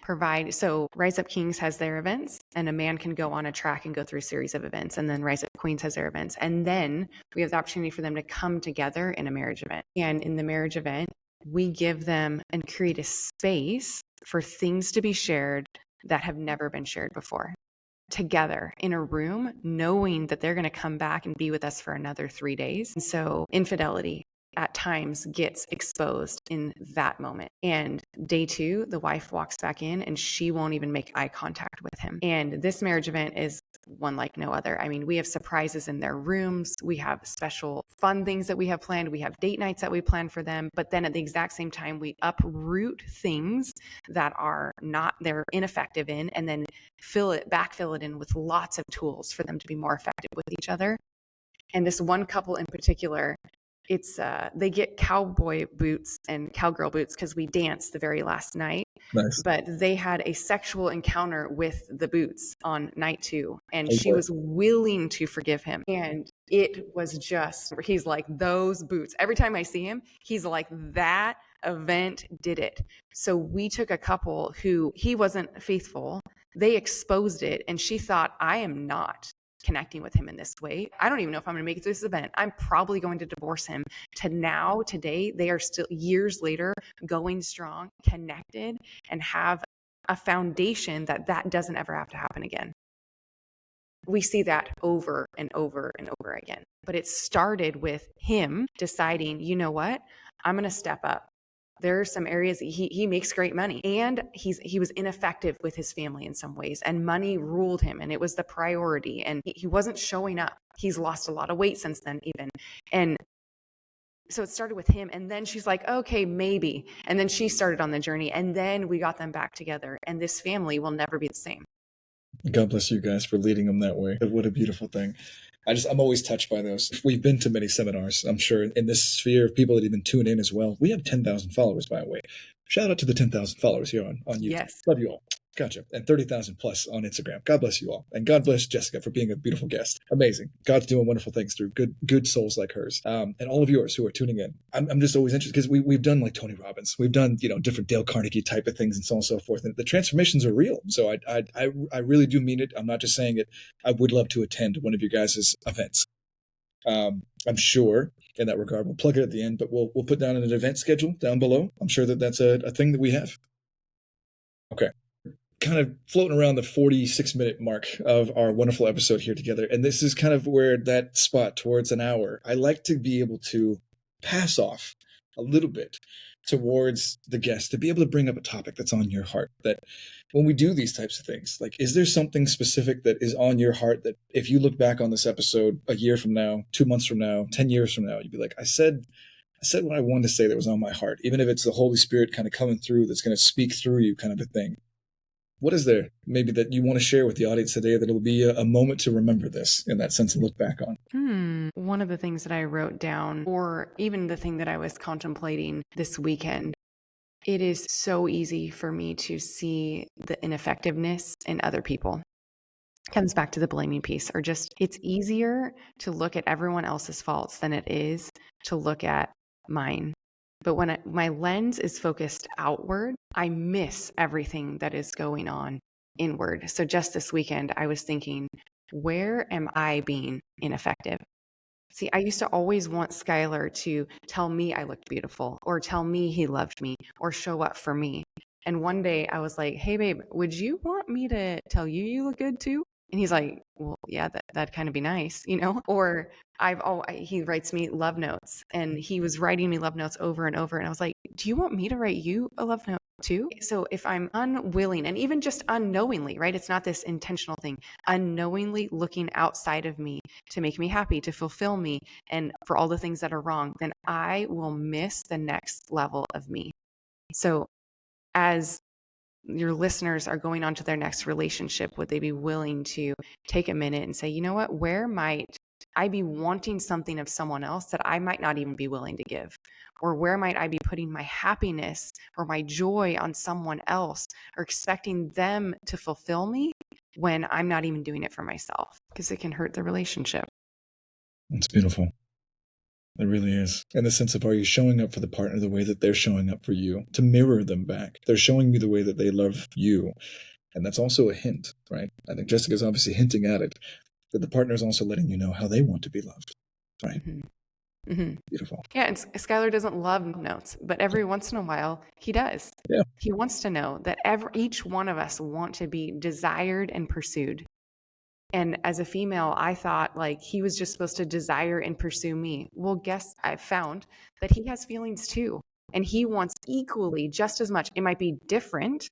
so Rise Up Kings has their events, and a man can go on a track and go through a series of events, and then Rise Up Queens has their events, and then we have the opportunity for them to come together in a marriage event. And in the marriage event, we give them and create a space for things to be shared that have never been shared before, together in a room, knowing that they're going to come back and be with us for another 3 days. And so infidelity at times gets exposed in that moment. And day 2, the wife walks back in and she won't even make eye contact with him. And this marriage event is one like no other. I mean, we have surprises in their rooms. We have special fun things that we have planned. We have date nights that we plan for them. But then at the exact same time, we uproot things that they're ineffective in, and then backfill it in with lots of tools for them to be more effective with each other. And this one couple in particular, they get cowboy boots and cowgirl boots because we danced the very last night. Nice. But they had a sexual encounter with the boots on night 2, and she was willing to forgive him. And It was just, he's like, those boots. Every time I see him, he's like, that event did it. So we took a couple who he wasn't faithful. They exposed it, and she thought, I am not connecting with him in this way. I don't even know if I'm going to make it through this event. I'm probably going to divorce him. To now, today, they are still years later going strong, connected, and have a foundation that doesn't ever have to happen again. We see that over and over and over again. But it started with him deciding, you know what? I'm going to step up. There are some areas he makes great money, and he was ineffective with his family in some ways, and money ruled him, and it was the priority, and he wasn't showing up. He's lost a lot of weight since then even. And so it started with him, and then she's like, okay, maybe. And then she started on the journey, and then we got them back together, and this family will never be the same. God bless you guys for leading them that way. What a beautiful thing. I'm always touched by those. We've been to many seminars, I'm sure, in this sphere of people that even tune in as well. We have 10,000 followers, by the way. Shout out to the 10,000 followers here on YouTube. Yes. Love you all. Gotcha. And 30,000 plus on Instagram. God bless you all. And God bless Jessica for being a beautiful guest. Amazing. God's doing wonderful things through good souls like hers. And all of yours who are tuning in. I'm just always interested because we've done like Tony Robbins. We've done, different Dale Carnegie type of things and so on and so forth. And the transformations are real. So I really do mean it. I'm not just saying it. I would love to attend one of your guys' events. I'm sure in that regard, we'll plug it at the end, but we'll put down an event schedule down below. I'm sure that's a thing that we have. Okay. Kind of floating around the 46-minute mark of our wonderful episode here together. And this is kind of where that spot towards an hour, I like to be able to pass off a little bit towards the guest to be able to bring up a topic that's on your heart. That when we do these types of things, like, is there something specific that is on your heart that if you look back on this episode a year from now, 2 months from now, 10 years from now, you'd be like, I said what I wanted to say that was on my heart, even if it's the Holy Spirit kind of coming through that's going to speak through you kind of a thing. What is there maybe that you want to share with the audience today that it'll be a moment to remember this in that sense and look back on? One of the things that I wrote down, or even the thing that I was contemplating this weekend, it is so easy for me to see the ineffectiveness in other people. It comes back to the blaming piece, or just it's easier to look at everyone else's faults than it is to look at mine. But when my lens is focused outward, I miss everything that is going on inward. So just this weekend, I was thinking, where am I being ineffective? See, I used to always want Skylar to tell me I looked beautiful, or tell me he loved me, or show up for me. And one day I was like, hey, babe, would you want me to tell you you look good too? And he's like, well, yeah, that'd kind of be nice, Or he writes me love notes, and he was writing me love notes over and over. And I was like, do you want me to write you a love note too? So if I'm unwilling, and even just unknowingly, right? It's not this intentional thing, unknowingly looking outside of me to make me happy, to fulfill me, and for all the things that are wrong, then I will miss the next level of me. So as your listeners are going on to their next relationship, would they be willing to take a minute and say, you know what, where might I be wanting something of someone else that I might not even be willing to give? Or where might I be putting my happiness or my joy on someone else, or expecting them to fulfill me when I'm not even doing it for myself? Because it can hurt the relationship. It's beautiful. It really is. In the sense of, are you showing up for the partner the way that they're showing up for you? To mirror them back. They're showing you the way that they love you. And that's also a hint, right? I think Jessica's obviously hinting at it, that the partner is also letting you know how they want to be loved, right? Mm-hmm. Mm-hmm. Beautiful. Yeah, and Skylar doesn't love notes, but every once in a while he does. Yeah. He wants to know that each one of us want to be desired and pursued. And as a female, I thought like he was just supposed to desire and pursue me. Well, guess I found that he has feelings too. And he wants equally just as much. It might be different.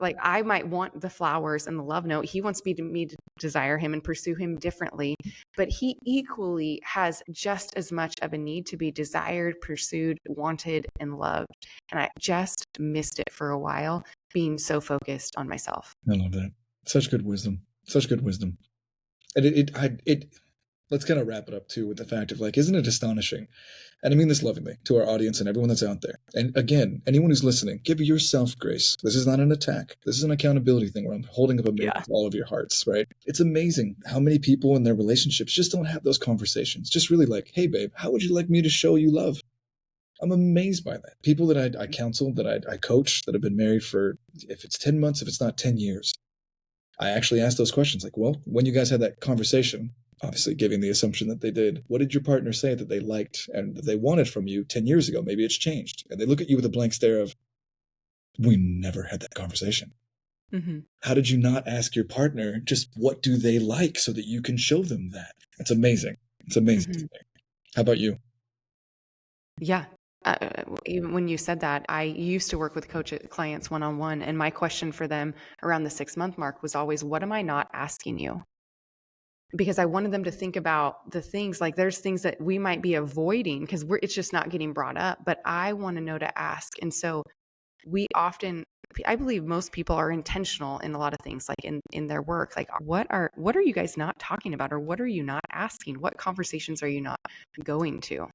Like I might want the flowers and the love note. He wants me to desire him and pursue him differently. But he equally has just as much of a need to be desired, pursued, wanted, and loved. And I just missed it for a while, being so focused on myself. I love that. Such good wisdom. Such good wisdom. And let's kind of wrap it up too with the fact of like, isn't it astonishing? And I mean this lovingly to our audience and everyone that's out there. And again, anyone who's listening, give yourself grace. This is not an attack. This is an accountability thing where I'm holding up a mirror to all of your hearts, right? It's amazing how many people in their relationships just don't have those conversations. Just really like, hey, babe, how would you like me to show you love? I'm amazed by that. People that I counsel, that I coach, that have been married for, if it's 10 months, if it's not 10 years, I actually ask those questions like, well, when you guys had that conversation, obviously giving the assumption that they did, what did your partner say that they liked and that they wanted from you 10 years ago? Maybe it's changed. And they look at you with a blank stare of, we never had that conversation. Mm-hmm. How did you not ask your partner just what do they like so that you can show them that? It's amazing. It's amazing. Mm-hmm. How about you? Yeah. Even when you said that, I used to work with clients one-on-one, and my question for them around the 6-month mark was always, what am I not asking you? Because I wanted them to think about the things, like there's things that we might be avoiding because it's just not getting brought up, but I want to know to ask. And so I believe most people are intentional in a lot of things, like in their work, like what are you guys not talking about, or what are you not asking? What conversations are you not going to?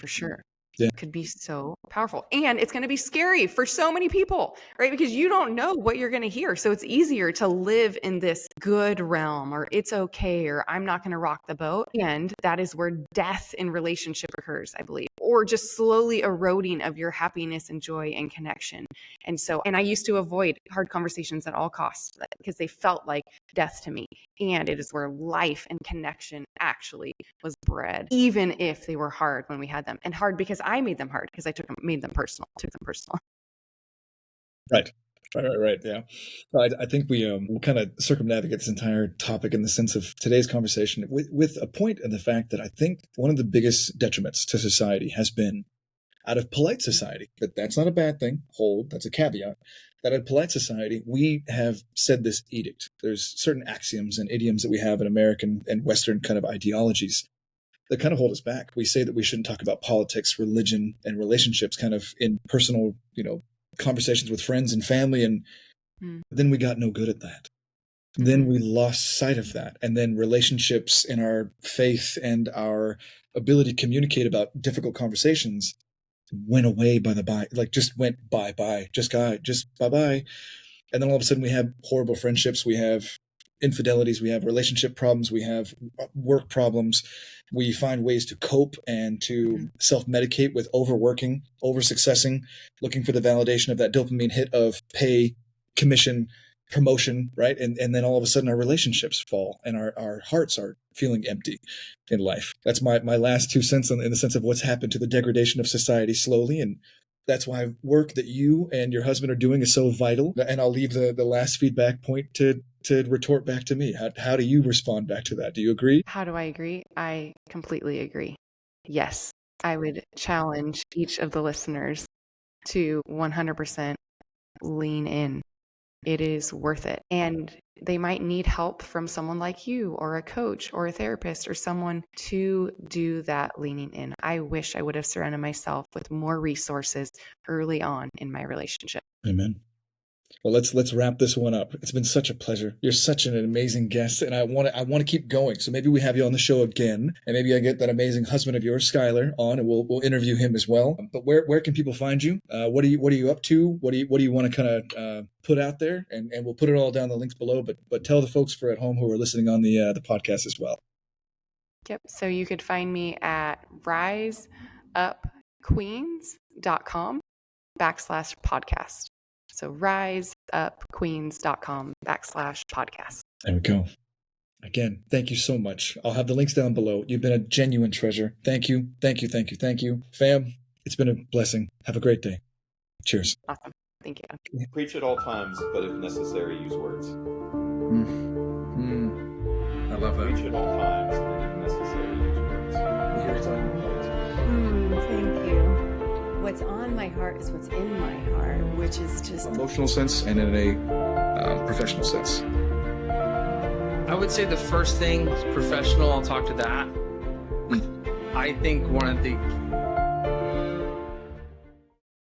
For sure. Yeah. Could be so powerful. And it's going to be scary for so many people, right? Because you don't know what you're going to hear. So it's easier to live in this good realm, or it's okay, or I'm not going to rock the boat. And that is where death in relationship occurs, I believe, or just slowly eroding of your happiness and joy and connection. And I used to avoid hard conversations at all costs because they felt like death to me. And it is where life and connection actually was bred, even if they were hard when we had them. And hard because I made them hard, because I took them personal. Right. Yeah. I think we'll kind of circumnavigate this entire topic in the sense of today's conversation with a point in the fact that I think one of the biggest detriments to society has been out of polite society. But that's not a bad thing. That's a caveat. That in polite society, we have said this edict. There's certain axioms and idioms that we have in American and Western kind of ideologies that kind of hold us back. We say that we shouldn't talk about politics, religion, and relationships kind of in personal, conversations with friends and family. And then we got no good at that. Then we lost sight of that. And then relationships and our faith and our ability to communicate about difficult conversations went away just went bye-bye, just bye-bye. And then all of a sudden we have horrible friendships, we have infidelities, we have relationship problems, we have work problems. We find ways to cope and to self-medicate with overworking, over-successing, looking for the validation of that dopamine hit of pay, commission, promotion, right? And then all of a sudden our relationships fall and our hearts are feeling empty in life. That's my last 2 cents in the sense of what's happened to the degradation of society slowly. And that's why work that you and your husband are doing is so vital. And I'll leave the last feedback point to retort back to me. How do you respond back to that? Do you agree? How do I agree? I completely agree. Yes, I would challenge each of the listeners to 100% lean in. It is worth it. And they might need help from someone like you, or a coach, or a therapist, or someone to do that leaning in. I wish I would have surrounded myself with more resources early on in my relationship. Amen. Well, let's wrap this one up. It's been such a pleasure. You're such an amazing guest, and I want to keep going. So maybe we have you on the show again, and maybe I get that amazing husband of yours, Skylar, on, and we'll interview him as well. But where can people find you? What are you up to? What do you want to kind of put out there? And we'll put it all down the links below. But tell the folks for at home who are listening on the podcast as well. Yep. So you could find me at riseupqueens.com/podcast. So riseupqueens.com/podcast. There we go. Again, thank you so much. I'll have the links down below. You've been a genuine treasure. Thank you. Thank you. Thank you. Thank you. Fam, it's been a blessing. Have a great day. Cheers. Awesome. Thank you. Preach at all times, but if necessary, use words. I love that. Preach at all times, and if necessary, use words. Thank you. What's on my heart is what's in my heart, which is just emotional sense and in a professional sense. I would say the first thing is professional. I'll talk to that. I think one of the